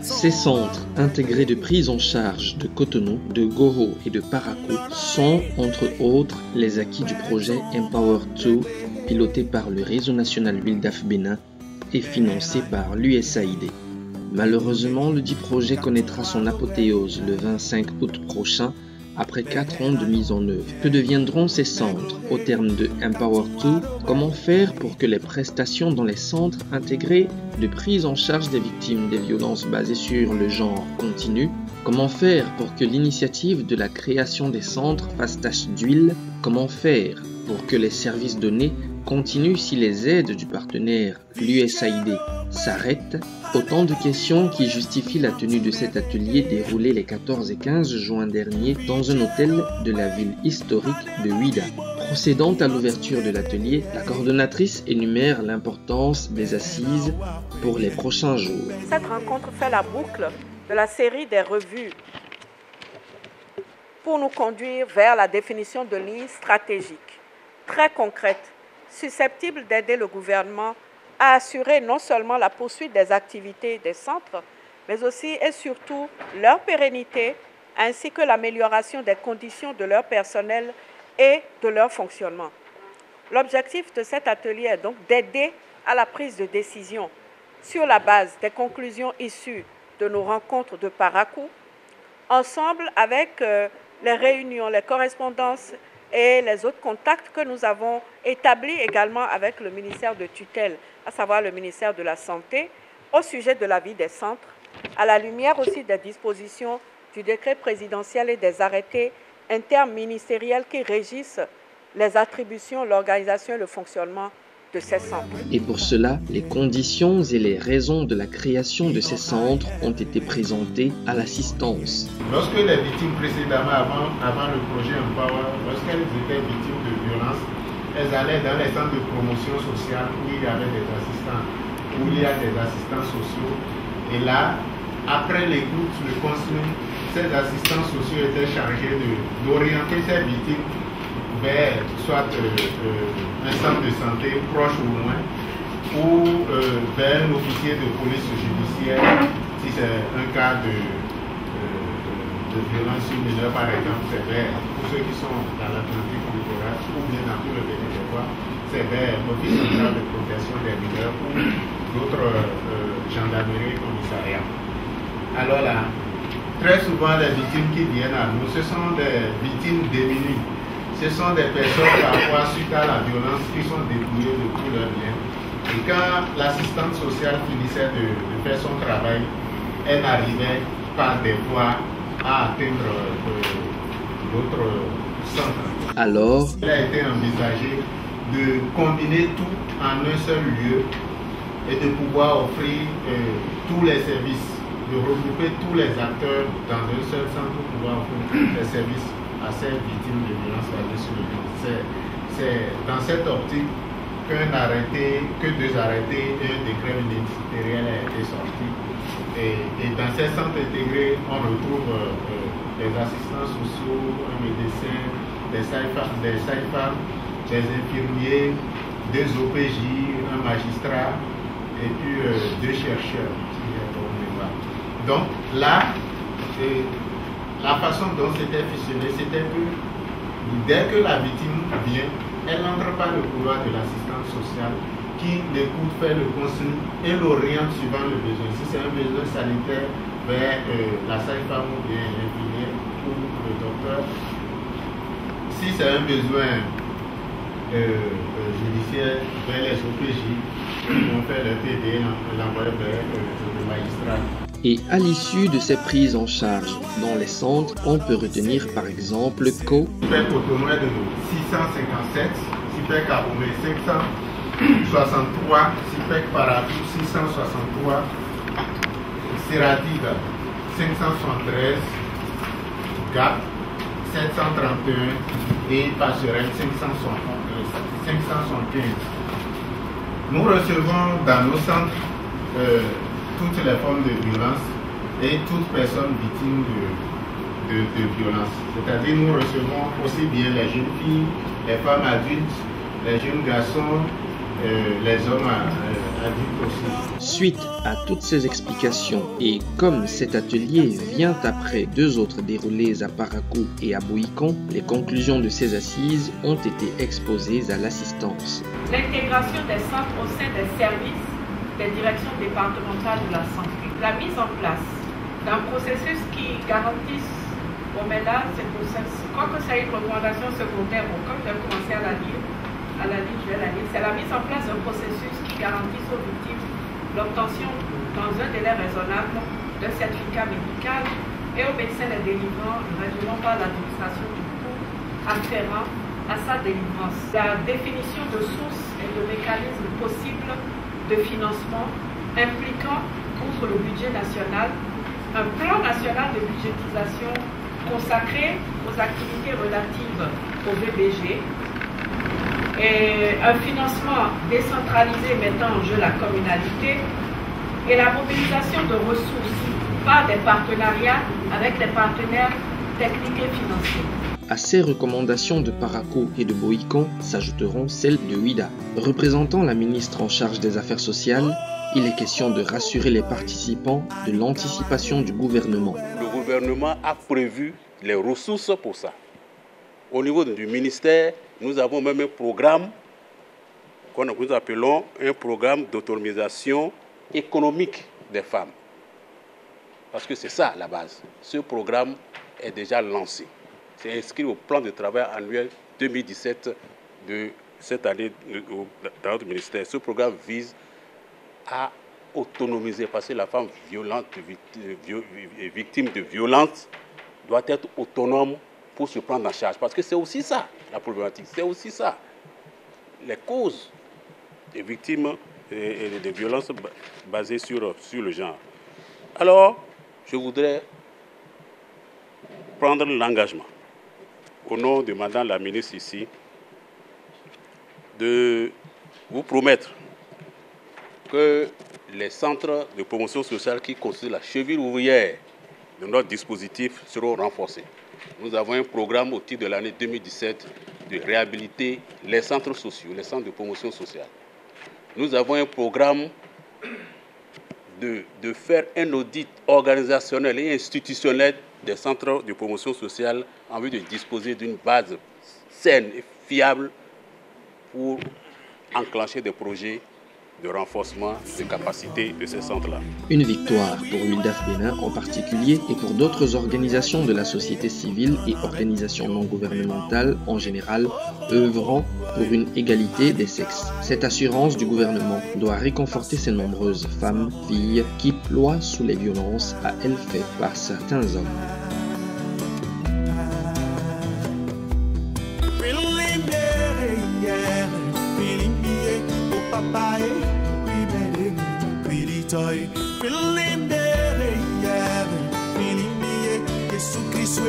Ces centres intégrés de prise en charge de Cotonou, de Goro et de Parakou sont, entre autres, les acquis du projet Empower 2, piloté par le Réseau national Wildaf Bénin et financé par l'USAID. Malheureusement, le dit projet connaîtra son apothéose le 25 août prochain, après 4 ans de mise en œuvre. Que deviendront ces centres au terme de Empower 2? Comment faire pour que les prestations dans les centres intégrés de prise en charge des victimes des violences basées sur le genre continuent? Comment faire pour que l'initiative de la création des centres fasse tache d'huile? Comment faire pour que les services donnés continuent si les aides du partenaire, l'USAID, s'arrêtent? Autant de questions qui justifient la tenue de cet atelier déroulé les 14 et 15 juin dernier dans un hôtel de la ville historique de Ouida. Procédant à l'ouverture de l'atelier, la coordonnatrice énumère l'importance des assises pour les prochains jours. Cette rencontre fait la boucle de la série des revues pour nous conduire vers la définition de lignes stratégiques très concrètes, susceptibles d'aider le gouvernement à assurer non seulement la poursuite des activités des centres, mais aussi et surtout leur pérennité, ainsi que l'amélioration des conditions de leur personnel et de leur fonctionnement. L'objectif de cet atelier est donc d'aider à la prise de décision sur la base des conclusions issues de nos rencontres de Parakou, ensemble avec les réunions, les correspondances et les autres contacts que nous avons établis également avec le ministère de tutelle, à savoir le ministère de la Santé, au sujet de la vie des centres, à la lumière aussi des dispositions du décret présidentiel et des arrêtés interministériels qui régissent les attributions, l'organisation et le fonctionnement de ces centres. Et pour cela, les conditions et les raisons de la création de ces centres ont été présentées à l'assistance. Lorsque les victimes précédemment, avant le projet Empower, lorsqu'elles étaient victimes de violences, elles allaient dans les centres de promotion sociale où il y avait des assistants, où il y a des assistants sociaux. Et là, après l'écoute, le counseling, ces assistants sociaux étaient chargés d'orienter ces victimes vers soit un centre de santé proche ou loin, ou vers un officier de police judiciaire, si c'est un cas de violence sur mineur par exemple, c'est vers, pour ceux qui sont dans l'Atlantique littoral ou bien dans tout le Bénin des Bois, c'est vers l'Office central de protection des mineurs ou d'autres gendarmeries et commissariats. Alors là, très souvent les victimes qui viennent à nous, ce sont des victimes démunies. Ce sont des personnes parfois suite à la violence qui sont dépouillées de tous leurs biens. Et quand l'assistante sociale finissait de faire son travail, elle n'arrivait pas des fois à atteindre d'autres centres. Alors, il a été envisagé de combiner tout en un seul lieu et de pouvoir offrir tous les services, de regrouper tous les acteurs dans un seul centre pour pouvoir offrir les services à ces victimes de violences basées sur le genre. C'est dans cette optique que deux arrêtés et un décret ministériel est sorti. Et dans ces centres intégrés, on retrouve des assistants sociaux, un médecin, des sages-femmes, des infirmiers, des OPJ, un magistrat et puis 2 chercheurs. Donc là, la façon dont c'était ficelé, c'était que dès que la victime vient, elle n'entre pas dans le couloir de l'assistance sociale qui l'écoute, fait le conseil et l'oriente suivant le besoin. Si c'est un besoin sanitaire, vers la sage-femme ou bien l'infirmière ou le docteur. Si c'est un besoin judiciaire, vers les OPJ, ils vont faire le TD, l'envoyer vers le magistrat. Et à l'issue de ces prises en charge dans les centres, on peut retenir par exemple qu'au Super Cotonou est de 657, Super Kaboumé 563, Super Parakou 663, Seradiga 573, Gap 731 et Passerelle 575. Nous recevons dans nos centres toutes les formes de violence et toute personne victime de violence. C'est-à-dire nous recevons aussi bien les jeunes filles, les femmes adultes, les jeunes garçons, les hommes adultes aussi. Suite à toutes ces explications et comme cet atelier vient après deux autres déroulés à Parakou et à Boïkon, les conclusions de ces assises ont été exposées à l'assistance. L'intégration des centres au sein des services des directions départementales de la santé. La mise en place d'un processus qui garantisse au MENA ces processus. Je crois que c'est une recommandation secondaire, comme je vais commencer à la lire, c'est la mise en place d'un processus qui garantisse aux victimes l'obtention dans un délai raisonnable d'un certificat médical et aux médecins les délivrant le règlement par l'administration du coût afférent à sa délivrance. La définition de sources et de mécanismes possibles de financement impliquant, outre le budget national, un plan national de budgétisation consacré aux activités relatives au VBG et un financement décentralisé mettant en jeu la communalité et la mobilisation de ressources par des partenariats avec des partenaires techniques et financiers. À ces recommandations de Parakou et de Boïkon s'ajouteront celles de Ouida. Représentant la ministre en charge des Affaires sociales, il est question de rassurer les participants de l'anticipation du gouvernement. Le gouvernement a prévu les ressources pour ça. Au niveau du ministère, nous avons même un programme que nous appelons un programme d'autonomisation économique des femmes. Parce que c'est ça la base. Ce programme est déjà lancé. C'est inscrit au plan de travail annuel 2017 de cette année dans notre ministère. Ce programme vise à autonomiser, parce que la femme violente, victime de violence, doit être autonome pour se prendre en charge. Parce que c'est aussi ça, la problématique. C'est aussi ça. Les causes des victimes et des violences basées sur le genre. Alors, je voudrais prendre l'engagement, au nom de Madame la ministre ici, de vous promettre que les centres de promotion sociale qui constituent la cheville ouvrière de notre dispositif seront renforcés. Nous avons un programme au titre de l'année 2017 de réhabiliter les centres sociaux, les centres de promotion sociale. Nous avons un programme de faire un audit organisationnel et institutionnel des centres de promotion sociale en vue de disposer d'une base saine et fiable pour enclencher des projets de renforcement des capacités de ces centres-là. Une victoire pour ULDAF Bénin en particulier et pour d'autres organisations de la société civile et organisations non gouvernementales en général œuvrant pour une égalité des sexes. Cette assurance du gouvernement doit réconforter ces nombreuses femmes, filles qui ploient sous les violences à elles faites par certains hommes. Feeling there, yeah, feeling me, Jesus Christ.